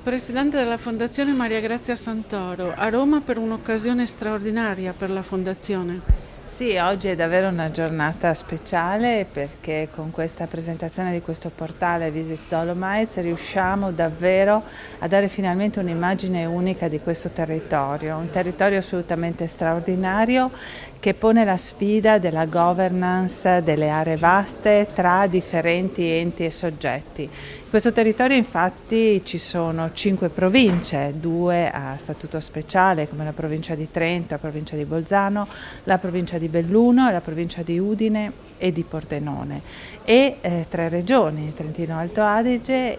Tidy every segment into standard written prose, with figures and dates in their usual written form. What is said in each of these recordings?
Presidente della Fondazione Maria Grazia Santoro, a Roma per un'occasione straordinaria per la Fondazione. Sì, oggi è davvero una giornata speciale perché con questa presentazione di questo portale Visit Dolomites riusciamo davvero a dare finalmente un'immagine unica di questo territorio, un territorio assolutamente straordinario che pone la sfida della governance delle aree vaste tra differenti enti e soggetti. In questo territorio infatti ci sono 5 province, 2 a statuto speciale come la provincia di Trento, la provincia di Bolzano, la provincia di Belluno e la provincia di Udine e di Pordenone e 3 regioni, Trentino Alto Adige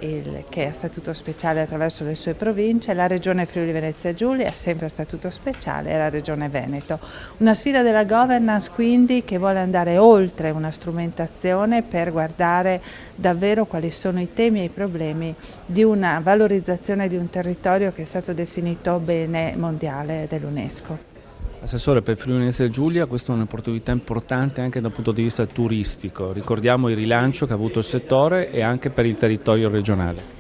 che è a statuto speciale attraverso le sue province, la regione Friuli Venezia Giulia sempre a statuto speciale e la regione Veneto. Una sfida della governance quindi che vuole andare oltre una strumentazione per guardare davvero quali sono i temi e i problemi di una valorizzazione di un territorio che è stato definito bene mondiale dell'UNESCO. Assessore, per Friuli Venezia Giulia questa è un'opportunità importante anche dal punto di vista turistico. Ricordiamo il rilancio che ha avuto il settore e anche per il territorio regionale.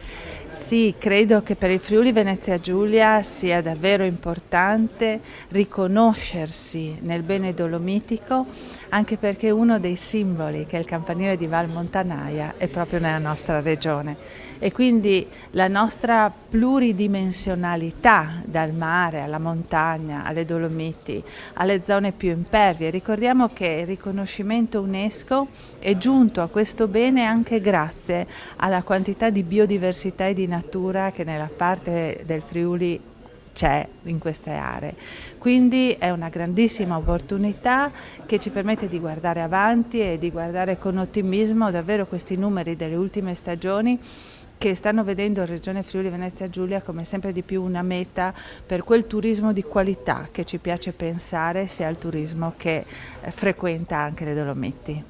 Sì, credo che per il Friuli Venezia Giulia sia davvero importante riconoscersi nel bene dolomitico, anche perché uno dei simboli, che è il campanile di Val Montanaia, è proprio nella nostra regione. E quindi la nostra pluridimensionalità, dal mare alla montagna, alle Dolomiti, alle zone più impervie. Ricordiamo che il riconoscimento UNESCO è giunto a questo bene anche grazie alla quantità di biodiversità e di natura che nella parte del Friuli c'è in queste aree. Quindi è una grandissima opportunità che ci permette di guardare avanti e di guardare con ottimismo davvero questi numeri delle ultime stagioni che stanno vedendo la Regione Friuli Venezia Giulia come sempre di più una meta per quel turismo di qualità che ci piace pensare sia il turismo che frequenta anche le Dolomiti.